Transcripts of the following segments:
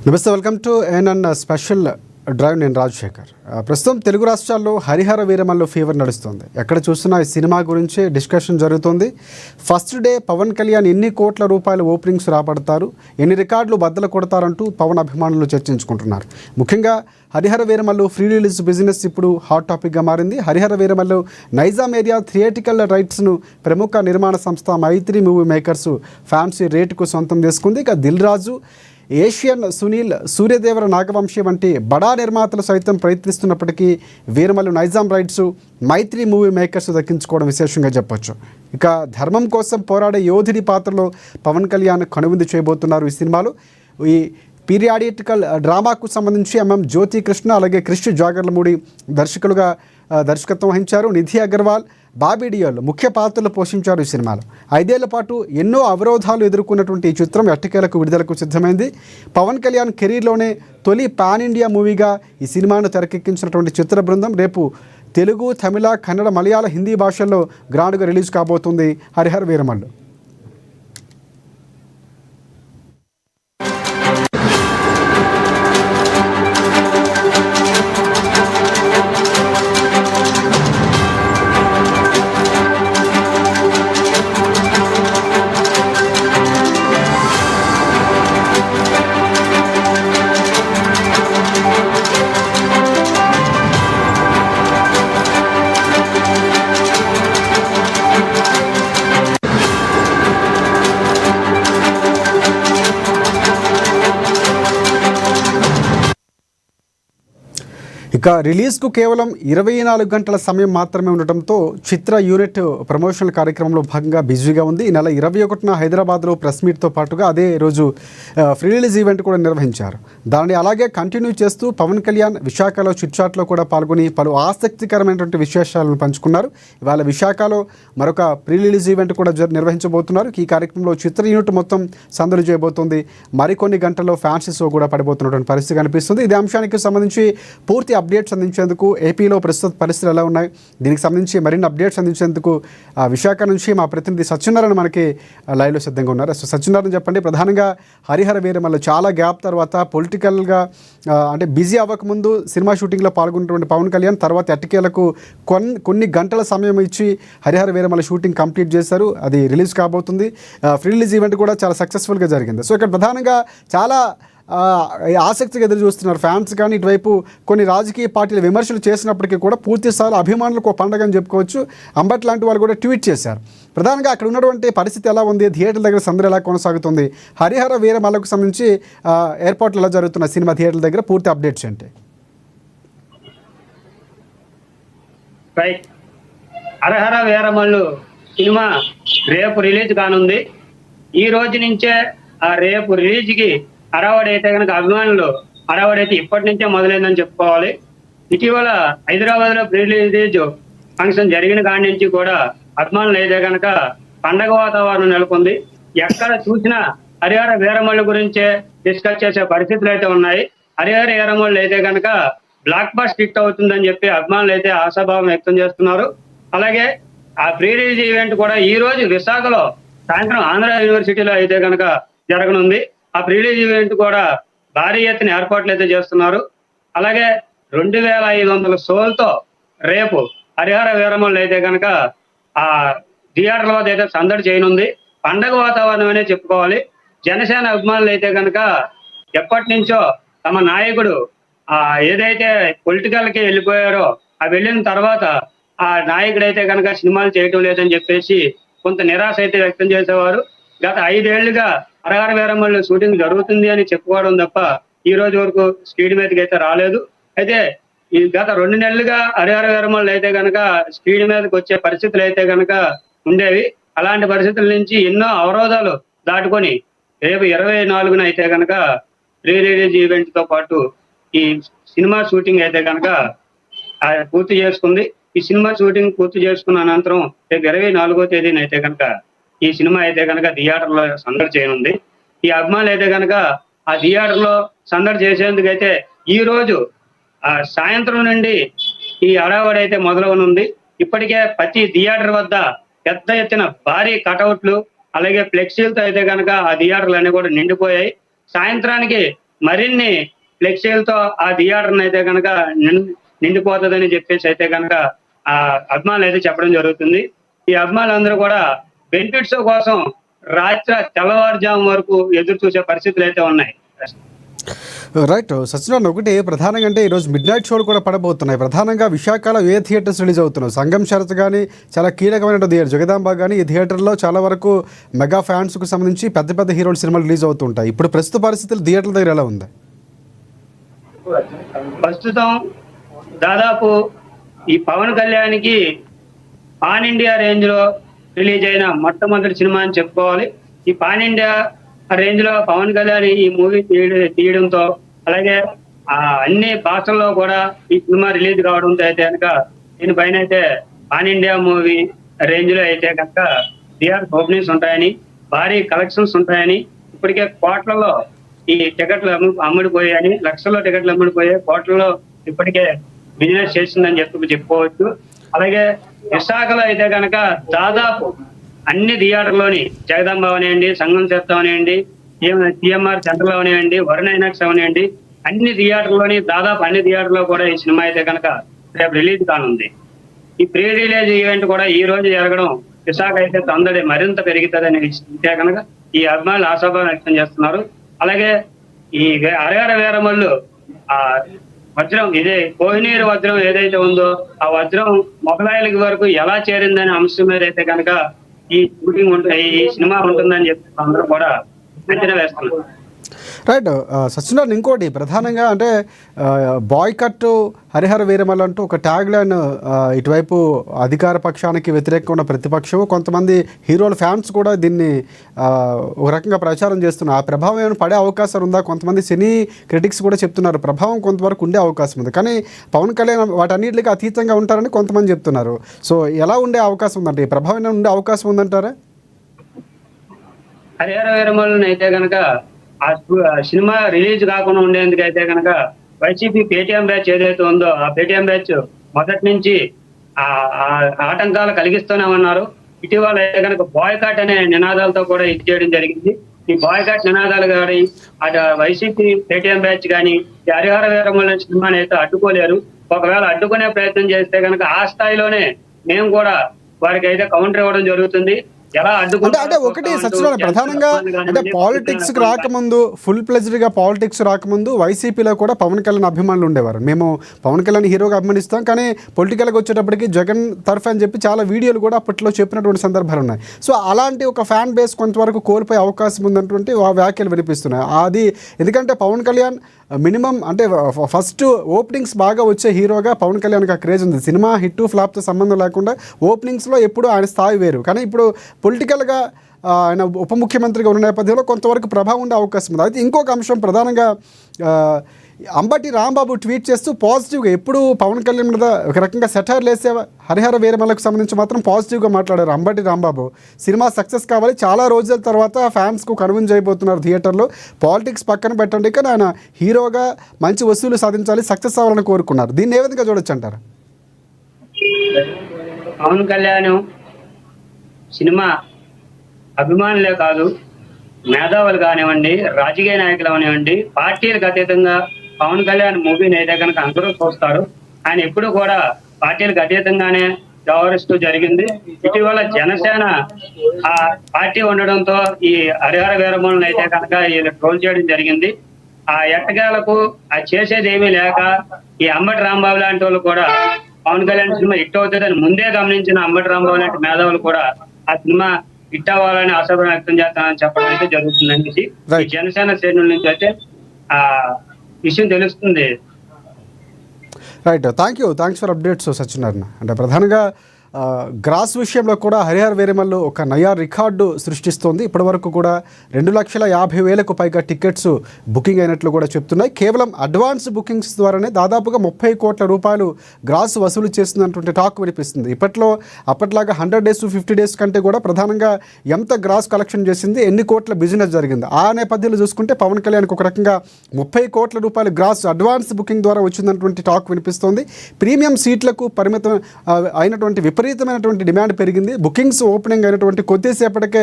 నమస్తే, welcome to ANN special drive. నేను రాజశేఖర్. ప్రస్తుతం తెలుగు రాష్ట్రాల్లో హరిహర వీరమల్లు ఫీవర్ నడుస్తుంది. ఎక్కడ చూసినా ఈ సినిమా గురించి డిస్కషన్ జరుగుతుంది. ఫస్ట్ డే పవన్ కళ్యాణ్ ఎన్ని కోట్ల రూపాయల ఓపెనింగ్స్ రాబడతారు, ఎన్ని రికార్డులు బద్దలు కొడతారంటూ పవన్ అభిమానులు చర్చించుకుంటున్నారు. ముఖ్యంగా Harihara Veeramallu free release business ఇప్పుడు హాట్ టాపిక్గా మారింది. హరిహర వీరమల్లు నైజాం ఏరియా థియేటికల్ రైట్స్ను ప్రముఖ నిర్మాణ సంస్థ మైత్రి మూవీ మేకర్స్ ఫ్యాన్సీ రేటుకు సొంతం చేసుకుంది. ఇక దిల్ రాజు, ఏషియన్ సునీల్, సూర్యదేవర నాగవంశీ వంటి బడా నిర్మాతలు సైతం ప్రయత్నిస్తున్నప్పటికీ వీరమల్లు నైజాం రైట్స్ మైత్రి మూవీ మేకర్స్ దక్కించుకోవడం విశేషంగా చెప్పొచ్చు. ఇక ధర్మం కోసం పోరాడే యోధుడి పాత్రలో పవన్ కళ్యాణ్ కనువిందు చేయబోతున్నారు ఈ సినిమాలో. ఈ పీరియాడిటికల్ డ్రామాకు సంబంధించి జ్యోతి కృష్ణ, అలాగే క్రిష్ జాగర్లమూడి దర్శకులుగా దర్శకత్వం వహించారు. నిధి అగర్వాల్, బాబీ డియోల్ ముఖ్య పాత్రలు పోషించారు ఈ సినిమాలో. 5 ఏళ్ల పాటు ఎన్నో అవరోధాలు ఎదుర్కొన్నటువంటి ఈ చిత్రం ఎట్టకేలకు విడుదలకు సిద్ధమైంది. పవన్ కళ్యాణ్ కెరీర్లోనే తొలి పాన్ ఇండియా మూవీగా ఈ సినిమాను తెరకెక్కించినటువంటి చిత్ర బృందం రేపు తెలుగు, తమిళ, కన్నడ, మలయాళ, హిందీ భాషల్లో గ్రాండ్గా రిలీజ్ కాబోతుంది హరిహర వీరమల్లు. ఇక రిలీజ్కు కేవలం 24 గంటల సమయం మాత్రమే ఉండటంతో చిత్ర యూనిట్ ప్రమోషనల్ కార్యక్రమంలో భాగంగా బిజీగా ఉంది. ఈ నెల 21న హైదరాబాద్లో ప్రెస్ మీట్తో పాటుగా అదే రోజు ఫ్రీ రిలీజ్ ఈవెంట్ కూడా నిర్వహించారు. దాన్ని అలాగే కంటిన్యూ చేస్తూ పవన్ కళ్యాణ్ విశాఖలో చిట్చాట్లో కూడా పాల్గొని పలు ఆసక్తికరమైనటువంటి విశేషాలను పంచుకున్నారు. ఇవాళ విశాఖలో మరొక ప్రీ రిలీజ్ ఈవెంట్ కూడా నిర్వహించబోతున్నారు. ఈ కార్యక్రమంలో చిత్ర యూనిట్ మొత్తం సందడి చేయబోతుంది. మరికొన్ని గంటల్లో ఫ్యాన్సీ షో కూడా పడిపోతున్నటువంటి పరిస్థితి కనిపిస్తుంది. ఇదే అంశానికి సంబంధించి పూర్తి అప్డేట్స్ అందించేందుకు, ఏపీలో ప్రస్తుత పరిస్థితులు ఎలా ఉన్నాయి, దీనికి సంబంధించి మరిన్ని అప్డేట్స్ అందించేందుకు విశాఖ నుంచి మా ప్రతినిధి సత్యనారాయణ మనకి లైవ్లో సిద్ధంగా ఉన్నారు. సత్యనారాయణ, చెప్పండి, ప్రధానంగా హరిహర వీరమల్లు చాలా గ్యాప్ తర్వాత పొలిటికల్గా అంటే బిజీ అవ్వకముందు సినిమా షూటింగ్లో పాల్గొన్నటువంటి పవన్ కళ్యాణ్ తర్వాత ఎట్టకేలకు కొన్ని గంటల సమయం ఇచ్చి హరిహర వీరమల్లు షూటింగ్ కంప్లీట్ చేశారు. అది రిలీజ్ కాబోతుంది. ఫ్రీ రిలీజ్ ఈవెంట్ కూడా చాలా సక్సెస్ఫుల్గా జరిగింది. సో ఇక్కడ ప్రధానంగా చాలా ఆసక్తిగా ఎదురు చూస్తున్నారు ఫ్యాన్స్. కానీ ఇటువైపు కొన్ని రాజకీయ పార్టీలు విమర్శలు చేసినప్పటికీ కూడా పూర్తి స్థాయిలో అభిమానులకు పండగ అని చెప్పుకోవచ్చు. అంబట్ లాంటి వాళ్ళు కూడా ట్వీట్ చేశారు. ప్రధానంగా అక్కడ ఉన్నటువంటి పరిస్థితి ఎలా ఉంది, థియేటర్ల దగ్గర సందడి ఎలా కొనసాగుతుంది, హరిహర వీరమల్లుకు సంబంధించి ఏర్పాట్లు ఎలా జరుగుతున్న సినిమా థియేటర్ల దగ్గర పూర్తి అప్డేట్స్ ఏంటి? హరిహర వీరమల్లు సినిమా రేపు రిలీజ్ కానుంది. ఈ రోజు నుంచే ఆ రేపు రిలీజ్కి హడావడి అయితే కనుక అభిమానులు హడావడి అయితే ఇప్పటి నుంచే మొదలైందని చెప్పుకోవాలి. ఇటీవల హైదరాబాద్ లో ప్రీ రిలీజ్ ఫంక్షన్ జరిగిన కాడి నుంచి కూడా అభిమానులు అయితే కనుక పండగ వాతావరణం నెలకొంది. ఎక్కడ చూసినా హరిహర వీరమల్లు గురించే డిస్కస్ చేసే పరిస్థితులు అయితే ఉన్నాయి. హరిహర వీరమల్లు అయితే కనుక బ్లాక్ బస్టర్ హిట్ అవుతుందని చెప్పి అభిమానులు అయితే ఆశాభావం వ్యక్తం చేస్తున్నారు. అలాగే ఆ ప్రీ రిలీజ్ ఈవెంట్ కూడా ఈ రోజు విశాఖలో సాయంత్రం ఆంధ్ర యూనివర్సిటీలో అయితే కనుక జరగనుంది. ఆ ప్రీ రిలీజ్ ఈవెంట్ కూడా భారీ ఎత్తున ఏర్పాట్లు అయితే చేస్తున్నారు. అలాగే 2500 షోలతో రేపు హరిహర వీరమల్లు అయితే కనుక ఆ థియేటర్ల వద్ద అయితే సందడి చేయనుంది. పండగ వాతావరణం అనే చెప్పుకోవాలి. జనసేన అభిమానులు అయితే కనుక ఎప్పటి నుంచో తమ నాయకుడు ఏదైతే పొలిటికల్ కి వెళ్ళిపోయారో ఆ వెళ్ళిన తర్వాత ఆ నాయకుడు అయితే కనుక సినిమాలు చేయటం లేదని చెప్పేసి కొంత నిరాశ అయితే వ్యక్తం చేసేవారు. గత 5 ఏళ్లుగా హరిహర వీరమల్లు షూటింగ్ జరుగుతుంది అని చెప్పుకోవడం తప్ప ఈ రోజు వరకు స్క్రీన్ మీదకి అయితే రాలేదు. అయితే ఈ గత 2 నెలలుగా హరిహర వీరమల్లు అయితే కనుక స్క్రీన్ మీదకి వచ్చే పరిస్థితులు అయితే కనుక ఉండేవి. అలాంటి పరిస్థితుల నుంచి ఎన్నో అవరోధాలు దాటుకొని రేపు 24న అయితే కనుక ప్రీ రిలీజ్ ఈవెంట్ తో పాటు ఈ సినిమా షూటింగ్ అయితే కనుక పూర్తి చేసుకుంది. ఈ సినిమా షూటింగ్ పూర్తి చేసుకున్న అనంతరం రేపు 24వ తేదీన అయితే కనుక ఈ సినిమా అయితే కనుక థియేటర్లో సందడి చేయనుంది. ఈ అభిమానులు అయితే కనుక ఆ థియేటర్లో సందడి చేసేందుకు అయితే ఈ రోజు సాయంత్రం నుండి ఈ హడావడి అయితే మొదలవనుంది. ఇప్పటికే ప్రతి థియేటర్ వద్ద పెద్ద ఎత్తున భారీ కటౌట్లు అలాగే ఫ్లెక్సీలతో అయితే కనుక ఆ థియేటర్లు అన్ని కూడా నిండిపోయాయి. సాయంత్రానికి మరిన్ని ఫ్లెక్సీలతో ఆ థియేటర్ అయితే కనుక నిండిపోతుందని చెప్పేసి అయితే కనుక ఆ అభిమానులు అయితే చెప్పడం జరుగుతుంది. ఈ అభిమానులందరూ కూడా బెనిఫిట్స్ కోసం తెల్లవారుజాము వరకు ఎదురు చూసే పరిస్థితులు అయితే ఉన్నాయి. రైట్ సత్యనారాయణ, ఒకటి ప్రధానంగా అంటే ఈరోజు మిడ్ నైట్ షోలు కూడా పడబోతున్నాయి. ప్రధానంగా విశాఖలో ఏ థియేటర్స్ రిలీజ్ అవుతున్నాయి? సంగం శరత్ కానీ చాలా కీలకమైన థియేటర్, జగదాంబ కానీ ఈ థియేటర్లో చాలా వరకు మెగా ఫ్యాన్స్కు సంబంధించి పెద్ద పెద్ద హీరోల సినిమాలు రిలీజ్ అవుతుంటాయి. ఇప్పుడు ప్రస్తుత పరిస్థితులు థియేటర్ల దగ్గర ఎలా ఉంది? ప్రస్తుతం దాదాపు ఈ పవన్ కళ్యాణ్కి పాన్ ఇండియా రేంజ్ లో రిలీజ్ అయిన మొట్టమొదటి సినిమా అని చెప్పుకోవాలి. ఈ పాన్ ఇండియా రేంజ్ లో పవన్ కళ్యాణ్ ఈ మూవీ తీయడంతో, అలాగే అన్ని భాషల్లో కూడా ఈ సినిమా రిలీజ్ కావడంతో అయితే కనుక దీనిపైన అయితే పాన్ ఇండియా మూవీ రేంజ్ లో అయితే కనుక థియేటర్ ఓపెనింగ్స్ ఉంటాయని, భారీ కలెక్షన్స్ ఉంటాయని, ఇప్పటికే కోట్లలో ఈ టికెట్లు అమ్ముడిపోయాయని, లక్షల్లో టికెట్లు అమ్ముడిపోయాయి, కోట్లలో ఇప్పటికే బిజినెస్ చేసిందని చెప్పుకోవచ్చు. అలాగే విశాఖలో అయితే కనుక దాదాపు అన్ని థియేటర్లోని జగదాంబ అవనివ్వండి, సంగం శరత్ అవనివ్వండి, టిఎంఆర్ సెంటర్ అవనివ్వండి, వరుణ్ ఐనాక్స్ అవనివ్వండి, అన్ని థియేటర్లోని దాదాపు అన్ని థియేటర్లో కూడా ఈ సినిమా అయితే కనుక రేపు రిలీజ్ కానుంది. ఈ ప్రీ రిలీజ్ ఈవెంట్ కూడా ఈ రోజు జరగడం విశాఖ అయితే సందడి మరింత పెరుగుతుందని అయితే కనుక ఈ అభిమానులు ఆశాభావం వ్యక్తం చేస్తున్నారు. అలాగే ఈ హరిహర వీరమల్లు వజ్రం, ఇదే కోహినీరు వజ్రం ఏదైతే ఉందో ఆ వజ్రం మొగలాయలకి వరకు ఎలా చేరిందనే అంశం మీద అయితే కనుక ఈ షూటింగ్ ఈ సినిమా ఉంటుందని చెప్పి అందరూ కూడా అంచనా వేస్తున్నారు. రైట్ సత్యనారాయణ, ఇంకోటి ప్రధానంగా అంటే బాయ్కట్ హరిహర వీరమల్ అంటూ ఒక ట్యాగ్ లైన్ ఇటువైపు అధికార పక్షానికి వ్యతిరేకంగా ఉన్న ప్రతిపక్షం, కొంతమంది హీరోల ఫ్యాన్స్ కూడా దీన్ని ఒక రకంగా ప్రచారం చేస్తున్నారు. ఆ ప్రభావం ఏమైనా పడే అవకాశం ఉందా? కొంతమంది సినీ క్రిటిక్స్ కూడా చెప్తున్నారు ప్రభావం కొంతవరకు ఉండే అవకాశం ఉంది, కానీ పవన్ కళ్యాణ్ వాటన్నిటికీ అతీతంగా ఉంటారని కొంతమంది చెప్తున్నారు. సో ఎలా ఉండే అవకాశం ఉందంటే ఈ ప్రభావం ఏమైనా ఉండే అవకాశం ఉందంటారా? హరిహర వీరమల్ని అయితే కనుక ఆ సినిమా రిలీజ్ కాకుండా ఉండేందుకు అయితే కనుక వైసీపీ పేటీఎం బ్యాచ్ ఏదైతే ఉందో ఆ పేటీఎం బ్యాచ్ మొదటి నుంచి ఆ ఆటంకాలు కలిగిస్తూనే ఉన్నారు. ఇటీవల అయితే కనుక బాయ్కాట్ అనే నినాదాలతో కూడా ఇది చేయడం జరిగింది. ఈ బాయ్కాట్ నినాదాలు కానీ అటు వైసీపీ పేటీఎం బ్యాచ్ కానీ ఈ హరిహర వీరమల్లి సినిమాని అయితే అడ్డుకోలేరు. ఒకవేళ అడ్డుకునే ప్రయత్నం చేస్తే కనుక ఆ స్థాయిలోనే మేము కూడా వారికి అయితే కౌంటర్ ఇవ్వడం జరుగుతుంది. అంటే ఒకటి సత్యనారాయణ, ప్రధానంగా అంటే పాలిటిక్స్ రాకముందు, ఫుల్ ప్లెజ్డ్ గా పాలిటిక్స్ రాకముందు వైసీపీలో కూడా పవన్ కళ్యాణ్ అభిమానులు ఉండేవారు. మేము పవన్ కళ్యాణ్ హీరోగా అభిమానిస్తాం, కానీ పొలిటికల్గా వచ్చేటప్పటికి జగన్ తరఫు అని చెప్పి చాలా వీడియోలు కూడా అప్పట్లో చెప్పినటువంటి సందర్భాలు ఉన్నాయి. సో అలాంటి ఒక ఫ్యాన్ బేస్ కొంతవరకు కోల్పోయే అవకాశం ఉందన్నటువంటి వ్యాఖ్యలు వినిపిస్తున్నాయి. అది ఎందుకంటే పవన్ కళ్యాణ్ మినిమం అంటే ఫస్ట్ ఓపెనింగ్స్ బాగా వచ్చే హీరోగా పవన్ కళ్యాణ్కి ఆ క్రేజ్ ఉంది. సినిమా హిట్ ఫ్లాప్తో సంబంధం లేకుండా ఓపెనింగ్స్లో ఎప్పుడు ఆయన స్థాయి వేరు. కానీ ఇప్పుడు పొలిటికల్గా ఆయన ఉప ముఖ్యమంత్రిగా ఉన్న నేపథ్యంలో కొంతవరకు ప్రభావం ఉండే అవకాశం ఉంది. అయితే ఇంకొక అంశం ప్రధానంగా అంబటి రాంబాబు ట్వీట్ చేస్తూ పాజిటివ్గా ఎప్పుడు పవన్ కళ్యాణ్ మీద ఒక రకంగా సెటైర్లు వేసే హరిహర వీరమల్లకు సంబంధించి మాత్రం పాజిటివ్గా మాట్లాడారు అంబటి రాంబాబు. సినిమా సక్సెస్ కావాలి, చాలా రోజుల తర్వాత ఫ్యాన్స్కు కన్విన్స్ అయిపోతున్నారు థియేటర్లో, పాలిటిక్స్ పక్కన పెట్టండి, కానీ ఆయన హీరోగా మంచి వసూలు సాధించాలి, సక్సెస్ అవ్వాలని కోరుకున్నారు. దీన్ని ఏ విధంగా చూడొచ్చు అంటారు? పవన్ కళ్యాణ్ సినిమా అభిమానులే కాదు, మేధావులు కానివ్వండి, రాజకీయ నాయకులు కానివ్వండి, పార్టీలకు అతీతంగా పవన్ కళ్యాణ్ మూవీని అయితే కనుక అందరూ చూస్తారు. ఆయన ఎప్పుడు కూడా పార్టీలకు అతీతంగానే వ్యవహరిస్తూ జరిగింది. ఇటీవల జనసేన ఆ పార్టీ ఉండడంతో ఈ హరిహర వీరమల్ని అయితే కనుక ట్రోల్ చేయడం జరిగింది. ఆ ఎట్టగాలకు ఆ చేసేది ఏమీ లేక ఈ అంబటి రాంబాబు లాంటి వాళ్ళు కూడా పవన్ కళ్యాణ్ సినిమా హిట్ అవుతుందని ముందే గమనించిన అంబటి రాంబాబు లాంటి మేధావులు కూడా ఆ సినిమా హిట్ అవ్వాలని ఆశాభావం వ్యక్తం చేస్తానని చెప్పడం అయితే జరుగుతుందని ఈ జనసేన శ్రేణుల నుంచి అయితే ఆ విషయం తెలుస్తుంది. Right, thanks for updates Satyanarayana. అంటే ప్రధానంగా గ్రాస్ విషయంలో కూడా హరిహర వీరమల్లు ఒక నయా రికార్డు సృష్టిస్తోంది. ఇప్పటివరకు కూడా 2,50,000కు పైగా టికెట్స్ బుకింగ్ అయినట్లు కూడా చెప్తున్నాయి. కేవలం అడ్వాన్స్ బుకింగ్స్ ద్వారానే దాదాపుగా 30 కోట్ల రూపాయలు గ్రాస్ వసూలు చేస్తున్నటువంటి టాక్ వినిపిస్తుంది. అప్పట్లాగా 100 days 50 days కంటే కూడా ప్రధానంగా ఎంత గ్రాస్ కలెక్షన్ చేసింది, ఎన్ని కోట్ల బిజినెస్ జరిగింది, ఆ నేపథ్యంలో చూసుకుంటే పవన్ కళ్యాణ్కి ఒక రకంగా 30 కోట్ల రూపాయలు గ్రాస్ అడ్వాన్స్ బుకింగ్ ద్వారా వచ్చిందన్నటువంటి టాక్ వినిపిస్తోంది. ప్రీమియం సీట్లకు పరిమితం అయినటువంటి విపరీతమైనటువంటి డిమాండ్ పెరిగింది. బుకింగ్స్ ఓపెనింగ్ అయినటువంటి కొద్దిసేపటికే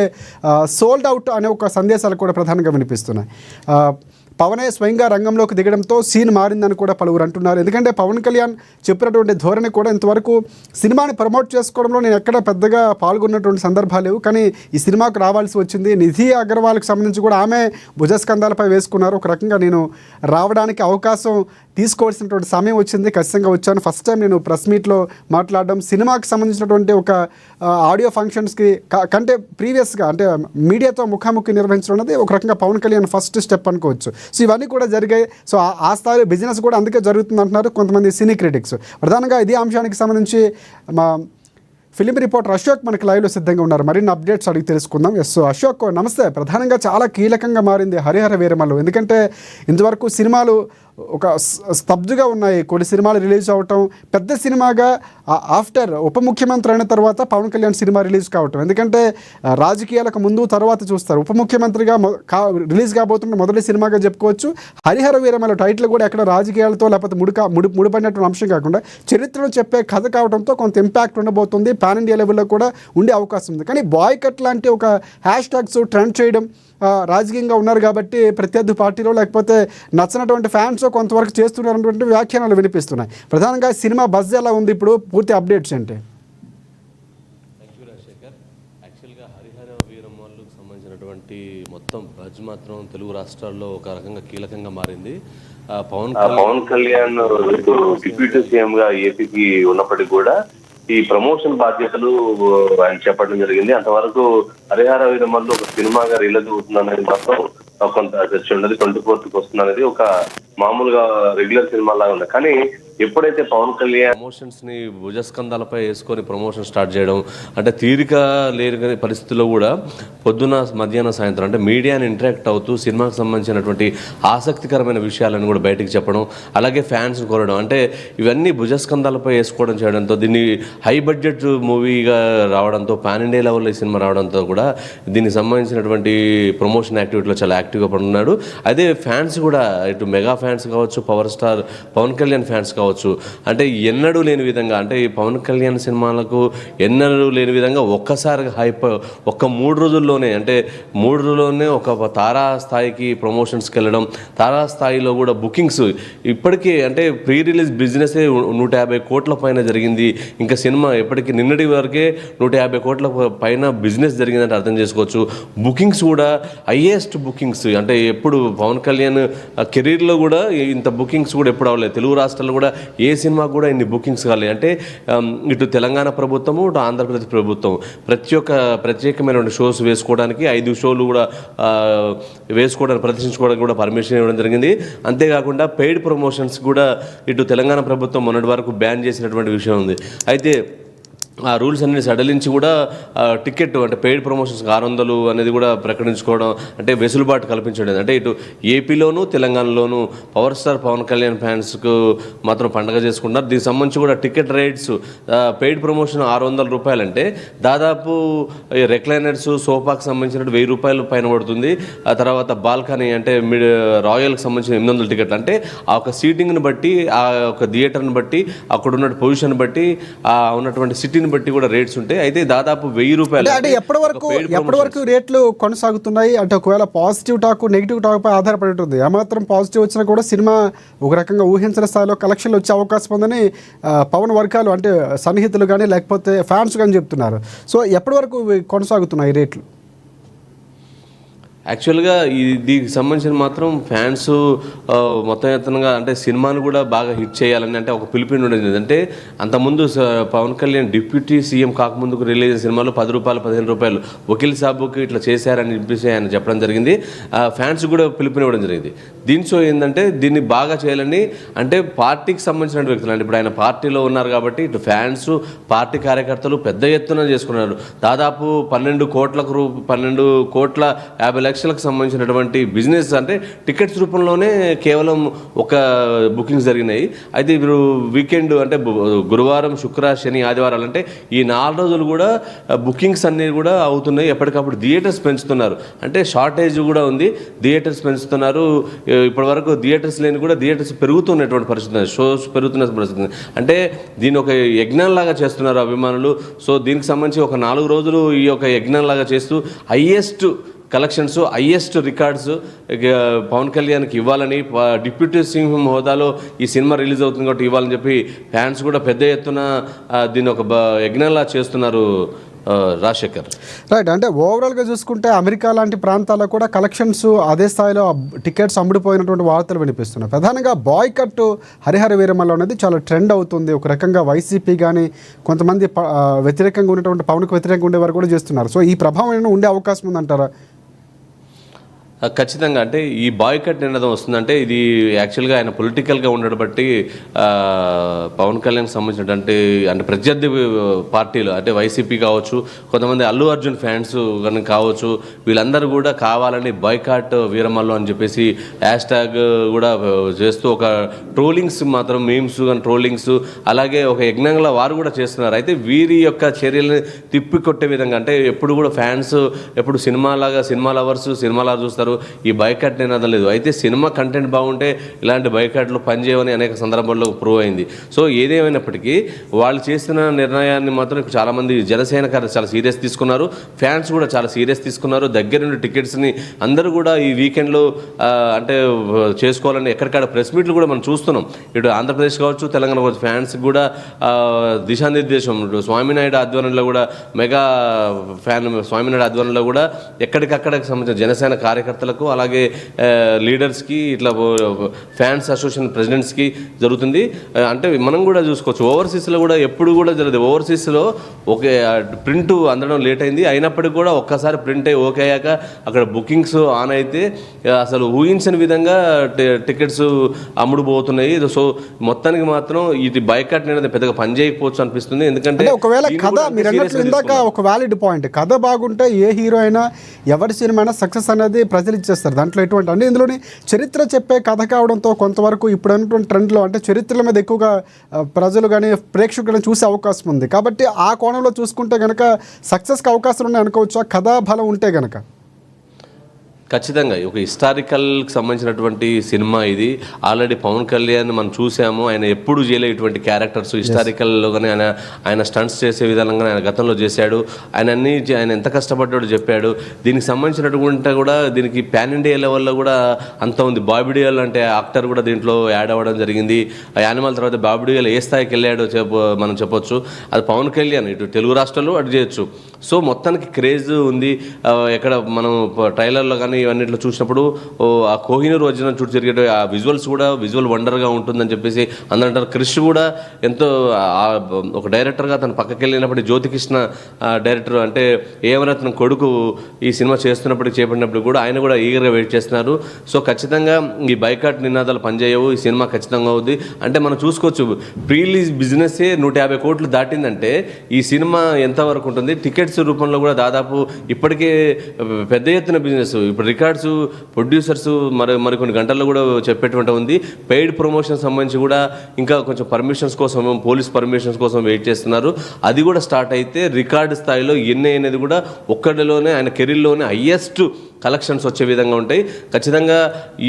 సోల్డ్ అవుట్ అనే ఒక సందేశాలు కూడా ప్రధానంగా వినిపిస్తున్నాయి. పవనే స్వయంగా రంగంలోకి దిగడంతో సీన్ మారిందని కూడా పలువురు అంటున్నారు. ఎందుకంటే పవన్ కళ్యాణ్ చెప్పినటువంటి ధోరణి కూడా ఇంతవరకు సినిమాని ప్రమోట్ చేసుకోవడంలో నేను ఎక్కడ పెద్దగా పాల్గొన్నటువంటి సందర్భాలు లేవు, కానీ ఈ సినిమాకు రావాల్సి వచ్చింది. నిధి అగర్వాల్కి సంబంధించి కూడా ఆమె భుజస్కంధాలపై వేసుకున్నారు. ఒక రకంగా నేను రావడానికి అవకాశం తీసుకోవాల్సినటువంటి సమయం వచ్చింది, ఖచ్చితంగా వచ్చాను. ఫస్ట్ టైం నేను ప్రెస్ మీట్లో మాట్లాడడం, సినిమాకి సంబంధించినటువంటి ఒక ఆడియో ఫంక్షన్స్కి కంటే ప్రీవియస్గా అంటే మీడియాతో ముఖాముఖి నిర్వహించడం అనేది ఒక రకంగా పవన్ కళ్యాణ్ ఫస్ట్ స్టెప్ అనుకోవచ్చు. సో ఇవన్నీ కూడా జరిగాయి. సో ఆ స్థాయిలో బిజినెస్ కూడా అందుకే జరుగుతుంది అంటున్నారు కొంతమంది సినీ క్రిటిక్స్. ప్రధానంగా ఇదే అంశానికి సంబంధించి మా ఫిలిం రిపోర్టర్ అశోక్ మనకి లైవ్లో సిద్ధంగా ఉన్నారు. మరిన్ని అప్డేట్స్ అడిగి తెలుసుకుందాం. ఎస్ అశోక్ నమస్తే. ప్రధానంగా చాలా కీలకంగా మారింది హరిహర వీరమల్లు, ఎందుకంటే ఇంతవరకు సినిమాలు ఒక స్తబ్దుగా ఉన్నాయి. కొన్ని సినిమాలు రిలీజ్ అవటం, పెద్ద సినిమాగా ఆఫ్టర్ ఉప ముఖ్యమంత్రి అయిన తర్వాత పవన్ కళ్యాణ్ సినిమా రిలీజ్ కావటం, ఎందుకంటే రాజకీయాలకు ముందు తర్వాత చూస్తారు. ఉప ముఖ్యమంత్రిగా రిలీజ్ కాబోతున్న మొదటి సినిమాగా చెప్పుకోవచ్చు. హరిహర వీరమల్లు టైటిల్ కూడా ఎక్కడ రాజకీయాలతో లేకపోతే ముడిపడినటువంటి అంశం కాకుండా చరిత్రను చెప్పే కథ కావడంతో కొంత ఇంపాక్ట్ ఉండబోతుంది. పాన్ ఇండియా లెవెల్లో కూడా ఉండే అవకాశం ఉంది. కానీ బాయ్కట్ లాంటి ఒక హ్యాష్ ట్యాగ్స్ ట్రెండ్ చేయడం, రాజకీయంగా ఉన్నారు కాబట్టి ప్రత్యర్థి పార్టీలో లేకపోతే నచ్చినటువంటి ఫ్యాన్స్ కొంతవరకు చేస్తున్నారన్నటువంటి వ్యాఖ్యానాలు వినిపిస్తున్నాయి. ప్రధానంగా సినిమా బజ్ ఎలా ఉంది, ఇప్పుడు పూర్తి అప్డేట్స్ ఏంటి? యాక్చువల్గా హరిహర వీరమల్లుకు సంబంధించినటువంటి మొత్తం బజ్ మాత్రం తెలుగు రాష్ట్రాల్లో ఒక రకంగా కీలకంగా మారింది. పవన్ కళ్యాణ్ డిప్యూటీ సీఎం గా ఏపీకి ఉన్నప్పటికీ కూడా ఈ ప్రమోషన్ బాధ్యతలు ఆయన చెప్పడం జరిగింది. అంతవరకు హరిహర వీరమల్లు ఒక సినిమాగా రిలీజ్ అవుతుందనేది మాత్రం కొంత చర్చ ఉండదు. 24th వస్తుంది అనేది ఒక మామూలుగా రెగ్యులర్ సినిమా లాగా ఉంది. కానీ ఎప్పుడైతే పవన్ కళ్యాణ్ ప్రమోషన్స్ ని భుజస్కంధాలపై వేసుకొని ప్రమోషన్ స్టార్ట్ చేయడం, అంటే తీరిక లేని పరిస్థితుల్లో కూడా పొద్దున మధ్యాహ్నం సాయంత్రం అంటే మీడియాని ఇంటరాక్ట్ అవుతూ సినిమాకి సంబంధించినటువంటి ఆసక్తికరమైన విషయాలను కూడా బయటికి చెప్పడం, అలాగే ఫ్యాన్స్ కోరడం, అంటే ఇవన్నీ భుజస్కంధాలపై వేసుకోవడం చేయడంతో దీన్ని హై బడ్జెట్ మూవీగా రావడంతో పాన్ ఇండియా లెవెల్లో ఈ సినిమా రావడంతో కూడా దీనికి సంబంధించినటువంటి ప్రమోషన్ యాక్టివిటీలో చాలా యాక్టివ్గా పడుతున్నాడు. అదే ఫ్యాన్స్ కూడా ఇటు మెగా ఫ్యాన్స్ కావచ్చు, power star Pavan Kalyan fans కావచ్చు, అంటే ఎన్నడూ లేని విధంగా, అంటే ఈ పవన్ కళ్యాణ్ సినిమాలకు ఎన్నడూ లేని విధంగా ఒక్కసారిగా హైప్ ఒక్క 3 రోజుల్లోనే, అంటే 3 రోజుల్లోనే ఒక తారా స్థాయికి ప్రమోషన్స్కి వెళ్ళడం, తారా స్థాయిలో కూడా బుకింగ్స్ ఇప్పటికీ అంటే ప్రీ రిలీజ్ బిజినెస్ 150 కోట్ల పైన జరిగింది. ఇంకా సినిమా ఎప్పటికీ నిన్నటి వరకే 150 కోట్ల పైన బిజినెస్ జరిగిందంటే అర్థం చేసుకోవచ్చు. బుకింగ్స్ కూడా హైయెస్ట్ బుకింగ్స్, అంటే ఎప్పుడు పవన్ కళ్యాణ్ కెరీర్లో కూడా ఇంత బుకింగ్స్ కూడా ఎప్పుడు అవ్వలేదు. తెలుగు రాష్ట్రాల్లో కూడా ఏ సినిమా కూడా ఇన్ని బుకింగ్స్ కాలేదు. అంటే ఇటు తెలంగాణ ప్రభుత్వము, ఇటు ఆంధ్రప్రదేశ్ ప్రభుత్వం ప్రత్యేకమైన షోస్ వేసుకోవడానికి 5 షోలు కూడా వేసుకోవడానికి ప్రదర్శించుకోవడానికి కూడా పర్మిషన్ ఇవ్వడం జరిగింది. అంతేకాకుండా పెయిడ్ ప్రమోషన్స్ కూడా ఇటు తెలంగాణ ప్రభుత్వం మొన్నటి వరకు బ్యాన్ చేసినటువంటి విషయం ఉంది. అయితే ఆ రూల్స్ అన్ని సడలించి కూడా టికెట్ అంటే పెయిడ్ ప్రమోషన్స్ 600 అనేది కూడా ప్రకటించుకోవడం, అంటే వెసులుబాటు కల్పించడం, అంటే ఇటు ఏపీలోను తెలంగాణలోను పవర్ స్టార్ పవన్ కళ్యాణ్ ఫ్యాన్స్కు మాత్రం పండగ చేసుకుంటున్నారు. దీనికి సంబంధించి కూడా టికెట్ రేట్స్ పెయిడ్ ప్రమోషన్ 600 రూపాయలు, అంటే దాదాపు రెక్లైనర్స్ సోఫాకి సంబంధించిన 1000 రూపాయలు పైన పడుతుంది. ఆ తర్వాత బాల్కనీ అంటే రాయల్కి సంబంధించిన 800 టికెట్లు, అంటే ఆ ఒక సీటింగ్ని బట్టి, ఆ ఒక థియేటర్ని బట్టి, అక్కడ ఉన్న పొజిషన్ బట్టి, ఆ ఉన్నటువంటి సిటీని బట్టి కూడా రేట్స్ ఉంటాయి. అయితే దాదాపు 1000 రూపాయలు. అంటే ఎప్పటి వరకు రేట్లు కొనసాగుతున్నాయి? అంటే ఒకవేళ పాజిటివ్ టాక్ నెగిటివ్ టాక్ పై ఆధారపడి ఉంటుంది. ఏమాత్రం పాజిటివ్ వచ్చినా కూడా సినిమా ఒక రకంగా ఊహించిన స్థాయిలో కలెక్షన్లు వచ్చే అవకాశం ఉందని పవన్ వర్గాలు అంటే సన్నిహితులు కానీ లేకపోతే ఫ్యాన్స్ కానీ చెప్తున్నారు. సో ఎప్పటి వరకు కొనసాగుతున్నాయి రేట్లు? యాక్చువల్గా దీనికి సంబంధించిన మాత్రం ఫ్యాన్స్ మొత్తం ఎత్తనగా అంటే సినిమాను కూడా బాగా హిట్ చేయాలని అంటే ఒక పిలుపుని ఉండేది. అంటే అంతకుముందు పవన్ కళ్యాణ్ డిప్యూటీ సీఎం కాకముందుకు రిలీజ్ అయిన సినిమాలో 10 రూపాయలు 15 రూపాయలు వకీల్ సాబుకి ఇట్లా చేశారని చెప్పేసి ఆయన చెప్పడం జరిగింది. ఫ్యాన్స్ కూడా పిలుపునివ్వడం జరిగింది. దీంతో ఏంటంటే దీన్ని బాగా చేయాలని అంటే పార్టీకి సంబంధించిన వ్యక్తులు, అంటే ఇప్పుడు ఆయన పార్టీలో ఉన్నారు కాబట్టి ఇటు ఫ్యాన్స్ పార్టీ కార్యకర్తలు పెద్ద ఎత్తున చేసుకున్నారు. దాదాపు 12 కోట్ల 50 లక్షలకు సంబంధించినటువంటి బిజినెస్, అంటే టికెట్స్ రూపంలోనే కేవలం ఒక బుకింగ్స్ జరిగినాయి. అయితే ఇప్పుడు వీకెండ్ అంటే గురువారం, శుక్ర, శని, ఆదివారాలు అంటే ఈ 4 రోజులు కూడా బుకింగ్స్ అన్నీ కూడా అవుతున్నాయి. ఎప్పటికప్పుడు థియేటర్స్ పెంచుతున్నారు, అంటే షార్టేజ్ కూడా ఉంది, థియేటర్స్ పెంచుతున్నారు. ఇప్పటి వరకు థియేటర్స్ లేని కూడా థియేటర్స్ పెరుగుతున్నటువంటి పరిస్థితి, షోస్ పెరుగుతున్న పరిస్థితి. అంటే దీని ఒక యజ్ఞంలాగా చేస్తున్నారు అభిమానులు. సో దీనికి సంబంధించి ఒక 4 రోజులు ఈ యొక్క యజ్ఞంలాగా చేస్తూ highest collections highest records Pavan కళ్యాణ్కి ఇవ్వాలని డిప్యూటీ సింహం హోదాలో ఈ సినిమా రిలీజ్ అవుతుంది కాబట్టి ఇవ్వాలని చెప్పి ఫ్యాన్స్ కూడా పెద్ద ఎత్తున దీన్ని ఒక యజ్ఞంలా చేస్తున్నారు రాజశేఖర్. రైట్, అంటే ఓవరాల్గా చూసుకుంటే అమెరికా లాంటి ప్రాంతాల్లో కూడా కలెక్షన్స్ అదే స్థాయిలో టికెట్స్ అమ్ముడిపోయినటువంటి వార్తలు వినిపిస్తున్నాయి. ప్రధానంగా బాయ్కట్ హరిహర వీరమల్ల అనేది చాలా ట్రెండ్ అవుతుంది. ఒక రకంగా వైసీపీ కానీ కొంతమంది వ్యతిరేకంగా ఉన్నటువంటి పవన్కు వ్యతిరేకంగా ఉండేవారు కూడా చేస్తున్నారు. సో ఈ ప్రభావం ఏమైనా ఉండే అవకాశం ఉందంటారా? ఖచ్చితంగా. అంటే ఈ బాయ్కట్ నినాదం వస్తుందంటే ఇది యాక్చువల్గా ఆయన పొలిటికల్గా ఉండడం బట్టి పవన్ కళ్యాణ్కి సంబంధించినటువంటి అంటే ప్రత్యర్థి పార్టీలు అంటే వైసీపీ కావచ్చు, కొంతమంది అల్లు అర్జున్ ఫ్యాన్స్ కానీ కావచ్చు, వీళ్ళందరూ కూడా కావాలని బాయ్కాట్ వీరమల్లు అని చెప్పేసి హ్యాష్ ట్యాగ్ కూడా చేస్తూ ఒక ట్రోలింగ్స్ మాత్రం మీమ్స్ కానీ ట్రోలింగ్స్ అలాగే ఒక యజ్ఞంగా వారు కూడా చేస్తున్నారు. అయితే వీరి యొక్క చర్యలను తిప్పికొట్టే విధంగా అంటే ఎప్పుడు కూడా ఫ్యాన్స్ ఎప్పుడు సినిమా లవర్స్ సినిమాలాగా చూస్తారు, ఈ బైకాట్ నినాదం లేదు. అయితే సినిమా కంటెంట్ బాగుంటే ఇలాంటి బైకాట్లు పనిచేయవని అనేక సందర్భాల్లో ప్రూవ్ అయింది. సో ఏదేమైనప్పటికీ వాళ్ళు చేసిన నిర్ణయాన్ని మాత్రం చాలామంది జనసేన చాలా సీరియస్ తీసుకున్నారు, ఫ్యాన్స్ కూడా చాలా సీరియస్ తీసుకున్నారు. దగ్గరుండి టికెట్స్ని అందరూ కూడా ఈ వీకెండ్లో అంటే చేసుకోవాలని ఎక్కడికాడ ప్రెస్ మీట్లు కూడా మనం చూస్తున్నాం. ఇటు ఆంధ్రప్రదేశ్ కావచ్చు, తెలంగాణ కావచ్చు, ఫ్యాన్స్కి కూడా దిశానిర్దేశం స్వామినాయుడు ఆధ్వర్యంలో కూడా మెగా ఫ్యాన్ స్వామినాయుడు ఆధ్వర్యంలో కూడా ఎక్కడికక్కడికి సంబంధించిన జనసేన కార్యకర్తలకు అలాగే లీడర్స్కి ఇట్లా ఫ్యాన్స్ అసోసియేషన్ ప్రెసిడెంట్స్కి జరుగుతుంది. అంటే మనం కూడా చూసుకోవచ్చు ఓవర్సీస్లో కూడా ఎప్పుడు కూడా జరగదు. ఓవర్సీస్లో ఒకే ప్రింట్ అందడం లేట్ అయింది, అయినప్పటికీ కూడా ఒక్కసారి ప్రింట్ అయ్యి ఓకే అయ్యాక అక్కడ బుకింగ్స్ ఆన్ అయితే అసలు ఊహించని విధంగా టికెట్స్ అమ్ముడుపోతున్నాయి. సో మొత్తానికి మాత్రం ఇది బైకాట్ అనేది పెద్దగా పని చేయకపోవచ్చు అనిపిస్తుంది. ఎందుకంటే ఒకవేళ కథ మీరు అన్నట్లు ఇందాక ఒక వ్యాలిడ్ పాయింట్, కథ బాగుంటే ఏ హీరో అయినా ఎవరి సినిమా అయినా సక్సెస్ అనేది ప్రజలు ఇచ్చేస్తారు. దాంట్లో ఎటువంటి అంటే ఇందులోని చరిత్ర చెప్పే కథ కావడంతో కొంతవరకు ఇప్పుడు అన్నటువంటి ట్రెండ్లో అంటే చరిత్రల మీద ఎక్కువగా ప్రజలు కానీ ప్రేక్షకులను చూసే అవకాశం ఉంది. కాబట్టి ఆ కోణంలో చూసుకుంటే కనుక సక్సెస్కి అవకాశాలు ఉన్నాయి అనుకోవచ్చు, ఆ కథా బలం ఉంటే కనుక. ఖచ్చితంగా ఒక హిస్టారికల్కి సంబంధించినటువంటి సినిమా ఇది. ఆల్రెడీ పవన్ కళ్యాణ్ మనం చూసాము, ఆయన ఎప్పుడు చేయలేటువంటి క్యారెక్టర్స్ హిస్టారికల్లో కానీ ఆయన స్టంట్స్ చేసే విధానంగా ఆయన గతంలో చేశాడు. ఆయన ఎంత కష్టపడ్డాడో చెప్పాడు. దీనికి సంబంధించినటువంటి కూడా దీనికి పాన్ ఇండియా లెవెల్లో కూడా అంత ఉంది. బాబీ డియోల్ అంటే యాక్టర్ కూడా దీంట్లో యాడ్ అవ్వడం జరిగింది. యానిమల్ తర్వాత బాబీ డియోల్ ఏ స్థాయికి వెళ్ళాడో మనం చెప్పొచ్చు. అది పవన్ కళ్యాణ్ ఇటు తెలుగు రాష్ట్రాల్లో అటు చేయొచ్చు. సో మొత్తానికి క్రేజ్ ఉంది. ఎక్కడ మనం ట్రైలర్లో కానీ ఇవన్నిట్లో చూసినప్పుడు ఆ కోహినూర్ వచ్చిన చుట్టూ జరిగే ఆ విజువల్స్ కూడా విజువల్ వండర్గా ఉంటుందని చెప్పేసి అందరూ అంటారు. క్రిష్ కూడా ఎంతో ఒక డైరెక్టర్గా తను పక్కకి వెళ్ళినప్పుడు జ్యోతికృష్ణ డైరెక్టర్ అంటే ఏమన్నా కొడుకు ఈ సినిమా చేస్తున్నప్పటికీ చేపట్టినప్పుడు కూడా ఆయన కూడా ఈగర్గా వెయిట్ చేస్తున్నారు. సో ఖచ్చితంగా ఈ బైకాట్ నినాదాలు పనిచేయవు, ఈ సినిమా ఖచ్చితంగా అవుద్ది. అంటే మనం చూసుకోవచ్చు ప్రీ రిలీజ్ బిజినెస్సే 150 కోట్లు దాటిందంటే ఈ సినిమా ఎంతవరకు ఉంటుంది. టికెట్స్ రూపంలో కూడా దాదాపు ఇప్పటికే పెద్ద ఎత్తున బిజినెస్. ఇప్పుడు రికార్డ్స్ ప్రొడ్యూసర్స్ మరికొన్ని గంటల్లో కూడా చెప్పేటువంటి ఉంది. పెయిడ్ ప్రమోషన్ సంబంధించి కూడా ఇంకా కొంచెం పర్మిషన్స్ కోసం పోలీస్ పర్మిషన్స్ కోసం వెయిట్ చేస్తున్నారు. అది కూడా స్టార్ట్ అయితే రికార్డు స్థాయిలో ఎన్ని అనేది కూడా ఒక్కడిలోనే ఆయన కెరీర్లోనే హయ్యెస్ట్ కలెక్షన్స్ వచ్చే విధంగా ఉంటాయి. ఖచ్చితంగా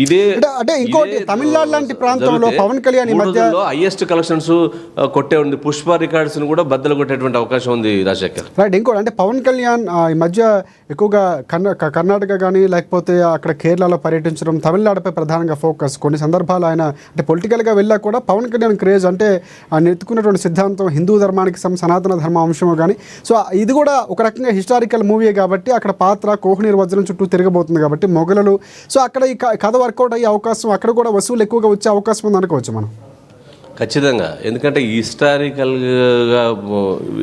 ఇదే అంటే ఇంకోటి తమిళనాడు లాంటి ప్రాంతంలో పవన్ కళ్యాణ్ ఈ మధ్య హైయెస్ట్ కలెక్షన్స్ కొట్టే ఉంది. పుష్ప రికార్డ్స్ కూడా బద్దలు కొట్టేటువంటి అవకాశం ఉంది రాజశేఖర్. రైట్, ఇంకోటి అంటే పవన్ కళ్యాణ్ ఈ మధ్య ఎక్కువగా కర్ణాటక కానీ లేకపోతే అక్కడ కేరళలో పర్యటించడం, తమిళనాడుపై ప్రధానంగా ఫోకస్. కొన్ని సందర్భాలు ఆయన అంటే పొలిటికల్గా వెళ్ళా కూడా పవన్ కళ్యాణ్ క్రేజ్ అంటే ఆయన ఎత్తుకున్నటువంటి సిద్ధాంతం హిందూ ధర్మానికి సనాతన ధర్మ అంశము కానీ. సో ఇది కూడా ఒక రకంగా హిస్టారికల్ మూవీ కాబట్టి అక్కడ పాత్ర కోహినూర్ వజ్రం చుట్టూ తిరగబోతుంది కాబట్టి మొఘలులు. సో అక్కడ ఈ కథ వర్కౌట్ అయ్యే అవకాశం, అక్కడ కూడా వసూలు ఎక్కువగా వచ్చే అవకాశం ఉంది అనుకోవచ్చు మనం. ఖచ్చితంగా, ఎందుకంటే హిస్టారికల్గా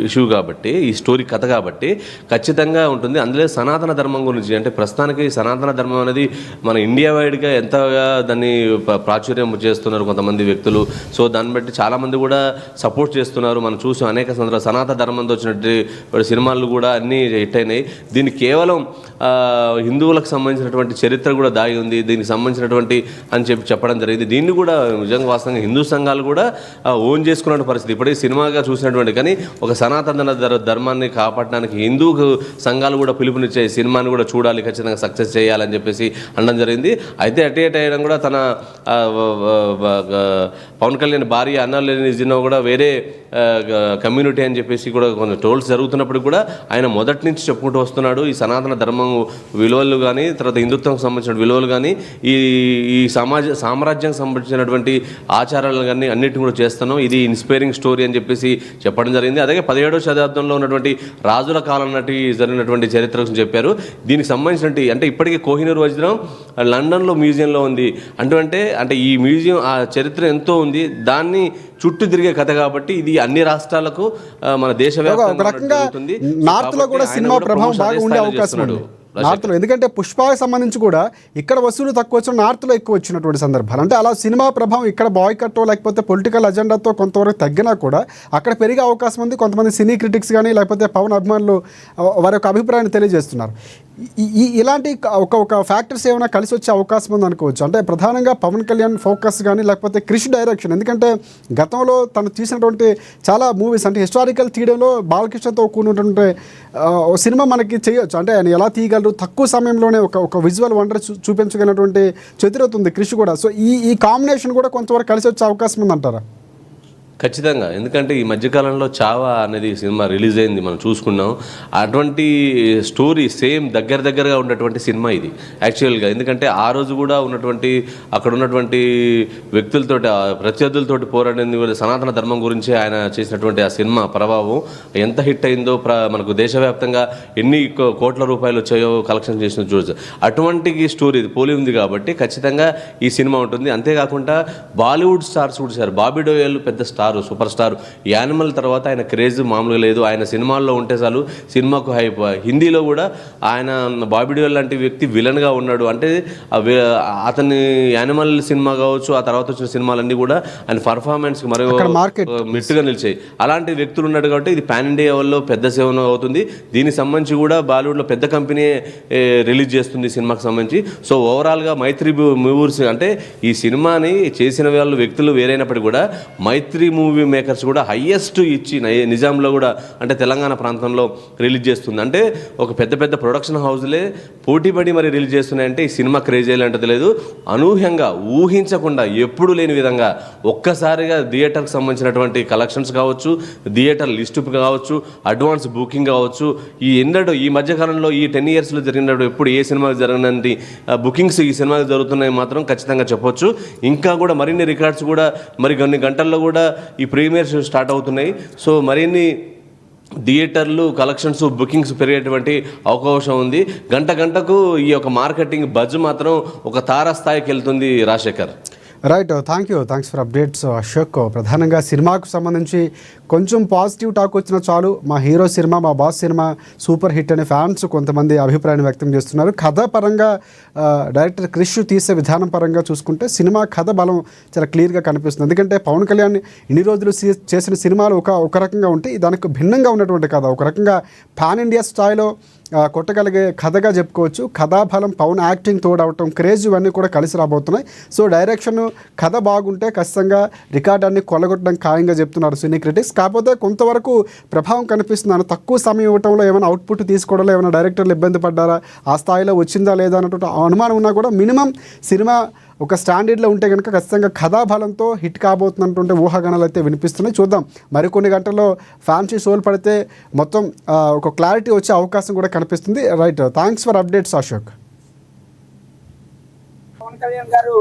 ఇష్యూ కాబట్టి ఈ స్టోరీ కథ కాబట్టి ఖచ్చితంగా ఉంటుంది. అందులో సనాతన ధర్మం గురించి అంటే ప్రస్తుతానికి సనాతన ధర్మం అనేది మన ఇండియా వైడ్గా ఎంతగా దాన్ని ప్రాచుర్యం చేస్తున్నారు కొంతమంది వ్యక్తులు. సో దాన్ని బట్టి చాలామంది కూడా సపోర్ట్ చేస్తున్నారు. మనం చూసాం అనేక సందర్భాలు సనాతన ధర్మంతో వచ్చినట్టు సినిమాలు కూడా అన్నీ హిట్ అయినాయి. దీన్ని కేవలం హిందువులకు సంబంధించినటువంటి చరిత్ర కూడా దాగి ఉంది, దీనికి సంబంధించినటువంటి అని చెప్పడం జరిగింది. దీన్ని కూడా నిజంగా వాస్తవంగా హిందూ సంఘాలు కూడా ఓన్ చేసుకున్న పరిస్థితి ఇప్పటికీ సినిమాగా చూసినటువంటి. కానీ ఒక సనాతన ధర్మాన్ని కాపాడడానికి హిందూ సంఘాలు కూడా పిలుపునిచ్చే సినిమాని కూడా చూడాలి, ఖచ్చితంగా సక్సెస్ చేయాలని చెప్పేసి అనడం జరిగింది. అయితే అటేట్ అయ్యడం కూడా తన పవన్ కళ్యాణ్ భార్య అన్నలేని జిన్నో కూడా వేరే కమ్యూనిటీ అని చెప్పేసి కూడా కొంచెం ట్రోల్స్ జరుగుతున్నప్పుడు కూడా ఆయన మొదటి నుంచి చెప్పుకుంటూ వస్తున్నాడు. ఈ సనాతన ధర్మం ధర్మం విలువలు కానీ, తర్వాత హిందుత్వం సంబంధించిన విలువలు కానీ, ఈ ఈ సామ్రాజ్యానికి సంబంధించినటువంటి ఆచారాలు కానీ అన్నిటిని కూడా చేస్తున్నాం. ఇది ఇన్స్పైరింగ్ స్టోరీ అని చెప్పేసి చెప్పడం జరిగింది. అలాగే 17వ శతాబ్దంలో ఉన్నటువంటి రాజుల కాలం నాటి జరిగినటువంటి చరిత్ర గురించి చెప్పారు. దీనికి సంబంధించినటువంటి అంటే ఇప్పటికీ కోహినూర్ వజ్రం లండన్లో మ్యూజియంలో ఉంది. అంటే ఈ మ్యూజియం ఆ చరిత్ర ఎంతో ఉంది. దాన్ని చుట్టూ తిరిగే కథ కాబట్టి ఇది అన్ని రాష్ట్రాలకు మన దేశవ్యాప్తంగా నార్త్ లో కూడా సినిమా ప్రభావం బాగా ఉండే అవకాశం ఉంది నార్త్లో. ఎందుకంటే పుష్పకి సంబంధించి కూడా ఇక్కడ వసూలు తక్కువ వచ్చిన నార్త్లో ఎక్కువ వచ్చినటువంటి సందర్భాలు. అంటే అలా సినిమా ప్రభావం ఇక్కడ బాయ్కట్టో లేకపోతే పొలిటికల్ అజెండాతో కొంతవరకు తగ్గినా కూడా అక్కడ పెరిగే అవకాశం ఉంది. కొంతమంది సినీ క్రిటిక్స్ కానీ లేకపోతే పవన్ అభిమానులు వారి యొక్క అభిప్రాయాన్ని తెలియజేస్తున్నారు. ఇలాంటి ఒక ఫ్యాక్టర్స్ ఏమైనా కలిసి వచ్చే అవకాశం ఉంది అనుకోవచ్చు. అంటే ప్రధానంగా పవన్ కళ్యాణ్ ఫోకస్ కానీ లేకపోతే క్రిష్ డైరెక్షన్. ఎందుకంటే గతంలో తను తీసినటువంటి చాలా మూవీస్ అంటే హిస్టారికల్ తీయడంలో బాలకృష్ణతో కూడినటువంటి సినిమా మనకి చేయొచ్చు. అంటే ఆయన ఎలా తీయగలరు, తక్కువ సమయంలోనే ఒక విజువల్ వండర్ చూపించగలిగినటువంటి చతురత ఉంది క్రిష్ కూడా. సో ఈ కాంబినేషన్ కూడా కొంతవరకు కలిసి వచ్చే అవకాశం ఉందంటారా? ఖచ్చితంగా. ఎందుకంటే ఈ మధ్యకాలంలో చావా అనేది సినిమా రిలీజ్ అయింది, మనం చూసుకున్నాం. అటువంటి స్టోరీ సేమ్ దగ్గరగా ఉన్నటువంటి సినిమా ఇది యాక్చువల్గా. ఎందుకంటే ఆ రోజు కూడా అక్కడ ఉన్నటువంటి వ్యక్తులతోటి ప్రత్యర్థులతోటి పోరాడేందుకు సనాతన ధర్మం గురించి ఆయన చేసినటువంటి ఆ సినిమా ప్రభావం ఎంత హిట్ అయిందో మనకు దేశవ్యాప్తంగా ఎన్ని కోట్ల రూపాయలు వచ్చాయో కలెక్షన్ చేసిన చూడచ్చు. అటువంటి స్టోరీ ఇది పోలి ఉంది కాబట్టి ఖచ్చితంగా ఈ సినిమా ఉంటుంది. అంతేకాకుండా బాలీవుడ్ స్టార్స్ కూడా సార్, బాబీ డోయల్ పెద్ద స్టార్, సూపర్ స్టార్. యానిమల్ తర్వాత ఆయన క్రేజ్ మామూలుగా లేదు. ఆయన సినిమాల్లో ఉంటే చాలు సినిమాకు హైప్. హిందీలో కూడా ఆయన బాబీ డోయల్ లాంటి వ్యక్తి విలన్గా ఉన్నాడు. అంటే అతని యానిమల్ సినిమా కావచ్చు, ఆ తర్వాత వచ్చిన సినిమాలన్నీ కూడా ఆయన పర్ఫార్మెన్స్ మరో మెట్టుగా నిలిచాయి. అలాంటి వ్యక్తులు ఉన్నాడు కాబట్టి ఇది పాన్ ఇండియా వల్ల పెద్ద సేవ అవుతుంది. దీనికి సంబంధించి కూడా బాలీవుడ్లో పెద్ద కంపెనీ రిలీజ్ చేస్తుంది సినిమాకి సంబంధించి. సో ఓవరాల్గా మైత్రి మూవీస్ అంటే ఈ సినిమాని చేసిన వాళ్ళు వ్యక్తులు వేరైనప్పటికీ కూడా మైత్రి మూవీ మేకర్స్ కూడా హైయెస్ట్ ఇచ్చి నిజాంలో కూడా అంటే తెలంగాణ ప్రాంతంలో రిలీజ్ చేస్తుంది. అంటే ఒక పెద్ద ప్రొడక్షన్ హౌస్లే పోటీపడి మరి రిలీజ్ చేస్తున్నాయంటే ఈ సినిమా క్రేజ్ అయ్యేలాంటిది లేదు. అనూహ్యంగా ఊహించకుండా ఎప్పుడు లేని విధంగా ఒక్కసారిగా థియేటర్కి సంబంధించినటువంటి కలెక్షన్స్ కావచ్చు, థియేటర్ లిస్టు కావచ్చు, అడ్వాన్స్ బుకింగ్ కావచ్చు, ఈ మధ్యకాలంలో ఈ 10 yearsలో జరిగినప్పుడు ఎప్పుడు ఏ సినిమాకి జరిగినటువంటి బుకింగ్స్ ఈ సినిమాకి జరుగుతున్నాయి మాత్రం ఖచ్చితంగా చెప్పొచ్చు. ఇంకా కూడా మరిన్ని రికార్డ్స్ కూడా మరి కొన్ని గంటల్లో కూడా ఈ ప్రీమియర్స్ స్టార్ట్ అవుతున్నాయి. సో మరిన్ని థియేటర్లు కలెక్షన్స్ బుకింగ్స్ పెరిగేటువంటి అవకాశం ఉంది. గంటకు ఈ యొక్క మార్కెటింగ్ బజ్ మాత్రం ఒక తారాస్థాయికి వెళ్తుంది. Rajasekhar right, thanks for updates Ashok. ప్రధానంగా సినిమాకు సంబంధించి కొంచెం పాజిటివ్ టాక్ వచ్చినా చాలు, మా హీరో సినిమా, మా బాస్ సినిమా సూపర్ హిట్ అని ఫ్యాన్స్ కొంతమంది అభిప్రాయాన్ని వ్యక్తం చేస్తున్నారు. కథ పరంగా డైరెక్టర్ క్రిష్ తీసే విధానం పరంగా చూసుకుంటే సినిమా కథ బలం చాలా క్లియర్గా కనిపిస్తుంది. ఎందుకంటే పవన్ కళ్యాణ్ ఇన్ని రోజులు చేసిన సినిమాలు ఒక రకంగా ఉంటే దానికి భిన్నంగా ఉన్నటువంటి కథ, ఒక రకంగా పాన్ ఇండియా స్థాయిలో కొట్టగలిగే కథగా చెప్పుకోవచ్చు. కథాబలం, పవన్ యాక్టింగ్ తోడవటం, క్రేజ్ ఇవన్నీ కూడా కలిసి రాబోతున్నాయి. సో డైరెక్షన్, కథ బాగుంటే ఖచ్చితంగా రికార్డాన్ని కొల్లగొట్టడం ఖాయంగా చెప్తున్నారు సినీ క్రిటిక్స్. కాకపోతే కొంతవరకు ప్రభావం కనిపిస్తుంది. తక్కువ సమయం ఇవ్వడంలో ఏమైనా అవుట్పుట్ తీసుకోవడంలో ఏమైనా డైరెక్టర్లు ఇబ్బంది పడ్డారా, ఆ స్థాయిలో వచ్చిందా లేదా అన్నటువంటి అనుమానం ఉన్నా కూడా మినిమం సినిమా ఒక స్టాండర్డ్లో ఉంటే కనుక ఖచ్చితంగా కథాబలంతో హిట్ కాబోతున్నటువంటి ఊహాగానాలు అయితే వినిపిస్తున్నాయి. చూద్దాం, మరికొన్ని గంటల్లో ఫ్యాన్సీ షోలు పడితే మొత్తం ఒక క్లారిటీ వచ్చే అవకాశం కూడా కనిపిస్తుంది. Right, thanks for updates Ashok. Pavan Kalyan గారు